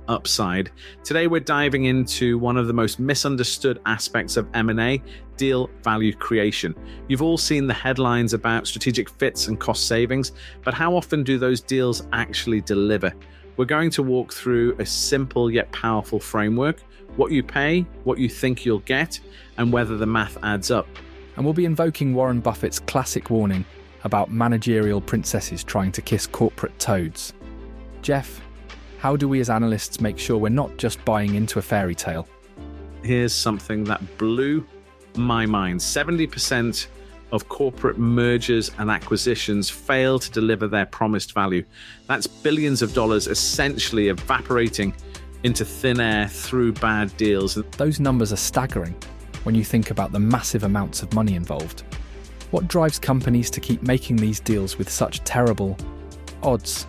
Upside. Today we're diving into one of the most misunderstood aspects of M&A, deal value creation. You've all seen the headlines about strategic fits and cost savings, but how often do those deals actually deliver? We're going to walk through a simple yet powerful framework: what you pay, what you think you'll get, and whether the math adds up. And we'll be invoking Warren Buffett's classic warning about managerial princesses trying to kiss corporate toads. Jeff, how do we as analysts make sure we're not just buying into a fairy tale? Here's something that blew my mind. 70% of corporate mergers and acquisitions fail to deliver their promised value. That's billions of dollars essentially evaporating into thin air through bad deals. Those numbers are staggering when you think about the massive amounts of money involved. What drives companies to keep making these deals with such terrible odds?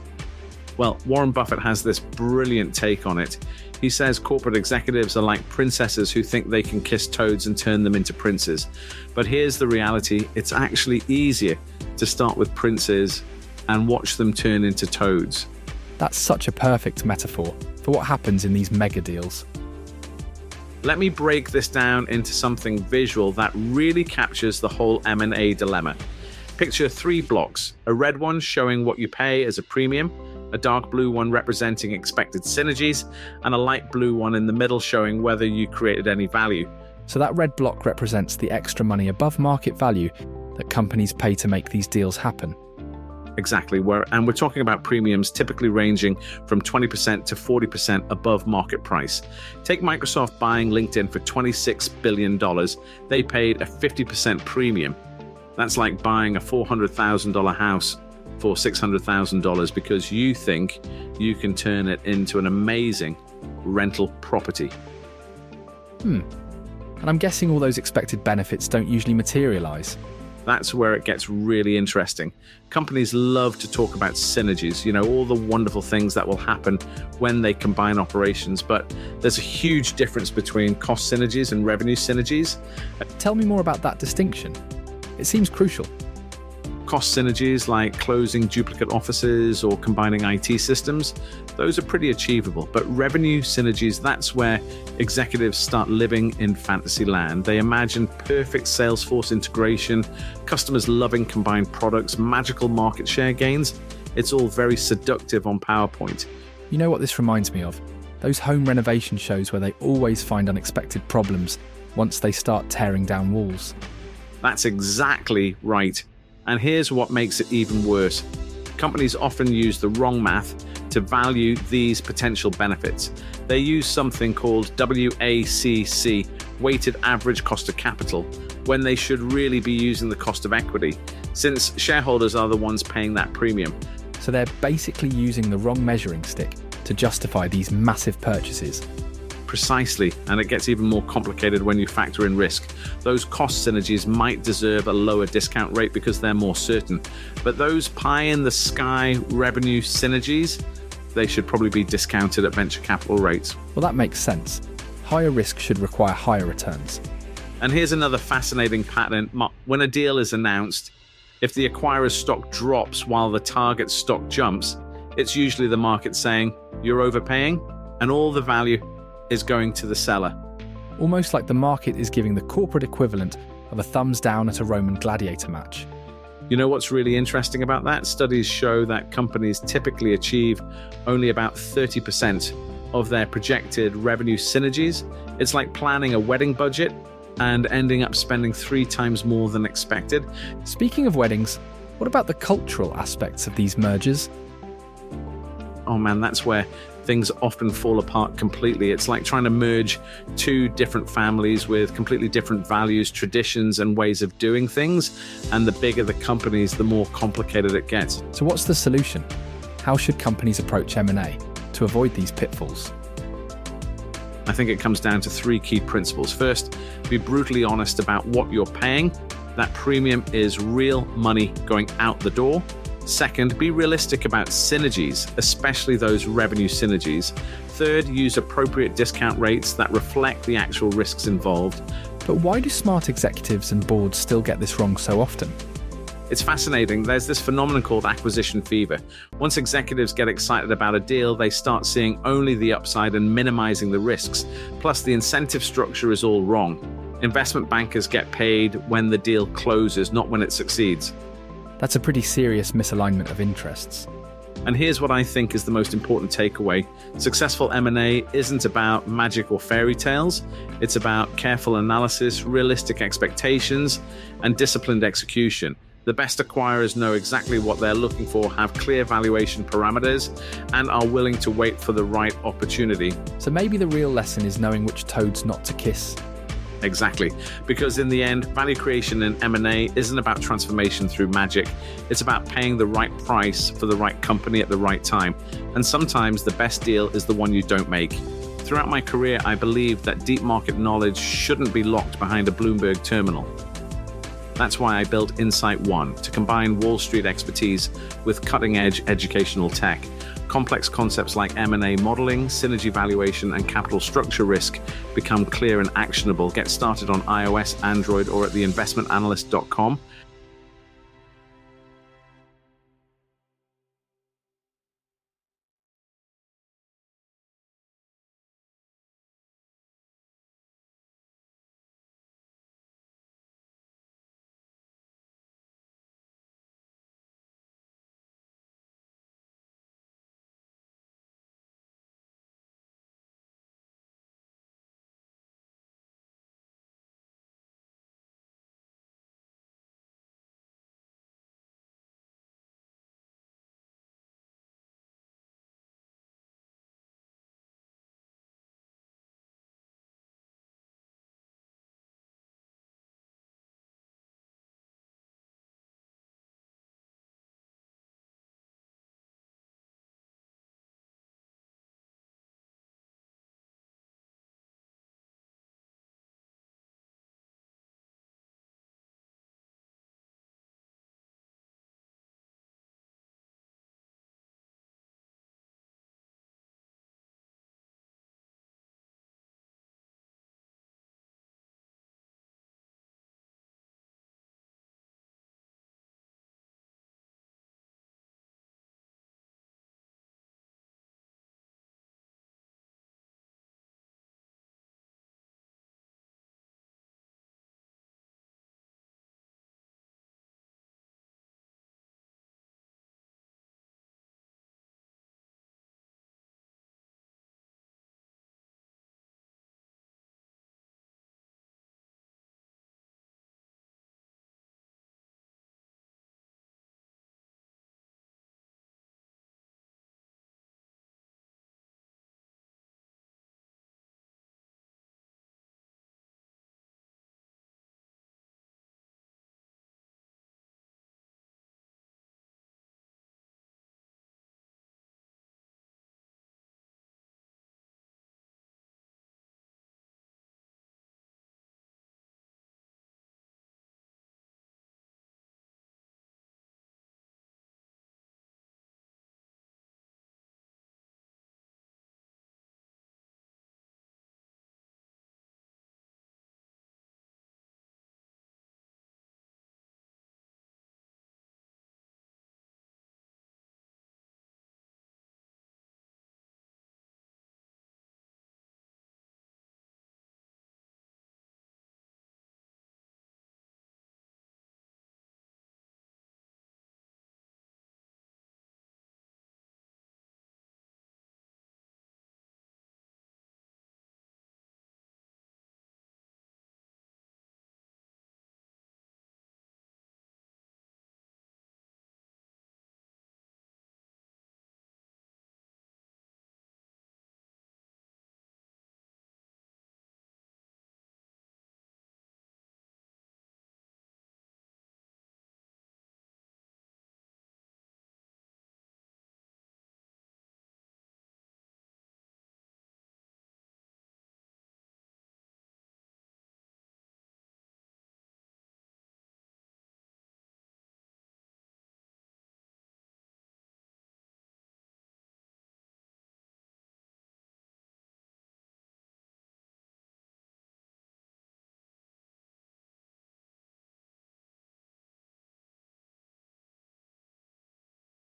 Well, Warren Buffett has this brilliant take on it. He says corporate executives are like princesses who think they can kiss toads and turn them into princes. But here's the reality: it's actually easier to start with princes and watch them turn into toads. That's such a perfect metaphor for what happens in these mega deals. Let me break this down into something visual that really captures the whole M&A dilemma. Picture 3 blocks: a red one showing what you pay as a premium, a dark blue one representing expected synergies, and a light blue one in the middle showing whether you created any value. So that red block represents the extra money above market value that companies pay to make these deals happen. Exactly, and we're talking about premiums typically ranging from 20% to 40% above market price. Take Microsoft buying LinkedIn for $26 billion. They paid a 50% premium. That's like buying a $400,000 house for $600,000 because you think you can turn it into an amazing rental property. And I'm guessing all those expected benefits don't usually materialize. That's where it gets really interesting. Companies love to talk about synergies, all the wonderful things that will happen when they combine operations, but there's a huge difference between cost synergies and revenue synergies. Tell me more about that distinction. It seems crucial. Cost synergies like closing duplicate offices or combining IT systems, those are pretty achievable. But revenue synergies, that's where executives start living in fantasy land. They imagine perfect Salesforce integration, customers loving combined products, magical market share gains. It's all very seductive on PowerPoint. You know what this reminds me of? Those home renovation shows where they always find unexpected problems once they start tearing down walls. That's exactly right. And here's what makes it even worse. Companies often use the wrong math to value these potential benefits. They use something called WACC, weighted average cost of capital, when they should really be using the cost of equity, since shareholders are the ones paying that premium. So they're basically using the wrong measuring stick to justify these massive purchases. Precisely, and it gets even more complicated when you factor in risk. Those cost synergies might deserve a lower discount rate because they're more certain, but those pie-in-the-sky revenue synergies, they should probably be discounted at venture capital rates. Well, that makes sense. Higher risk should require higher returns. And here's another fascinating pattern. When a deal is announced, if the acquirer's stock drops while the target stock jumps, it's usually the market saying, "You're overpaying," and all the value is going to the seller. Almost like the market is giving the corporate equivalent of a thumbs down at a Roman gladiator match. You know what's really interesting about that? Studies show that companies typically achieve only about 30% of their projected revenue synergies. It's like planning a wedding budget and ending up spending 3 times more than expected. Speaking of weddings, what about the cultural aspects of these mergers? Oh man, that's where things often fall apart completely. It's like trying to merge 2 different families with completely different values, traditions, and ways of doing things. And the bigger the companies, the more complicated it gets. So what's the solution? How should companies approach M&A to avoid these pitfalls? I think it comes down to 3 key principles. First, be brutally honest about what you're paying. That premium is real money going out the door. Second, be realistic about synergies, especially those revenue synergies. Third, use appropriate discount rates that reflect the actual risks involved. But why do smart executives and boards still get this wrong so often? It's fascinating. There's this phenomenon called acquisition fever. Once executives get excited about a deal, they start seeing only the upside and minimizing the risks. Plus, the incentive structure is all wrong. Investment bankers get paid when the deal closes, not when it succeeds. That's a pretty serious misalignment of interests. And here's what I think is the most important takeaway. Successful M&A isn't about magic or fairy tales. It's about careful analysis, realistic expectations, and disciplined execution. The best acquirers know exactly what they're looking for, have clear valuation parameters, and are willing to wait for the right opportunity. So maybe the real lesson is knowing which toads not to kiss. Exactly. Because in the end, value creation in M&A isn't about transformation through magic. It's about paying the right price for the right company at the right time. And sometimes the best deal is the one you don't make. Throughout my career, I believed that deep market knowledge shouldn't be locked behind a Bloomberg terminal. That's why I built Insight One, to combine Wall Street expertise with cutting-edge educational tech. Complex concepts like M&A modeling, synergy valuation, and capital structure risk become clear and actionable. Get started on iOS, Android, or at theinvestmentanalyst.com.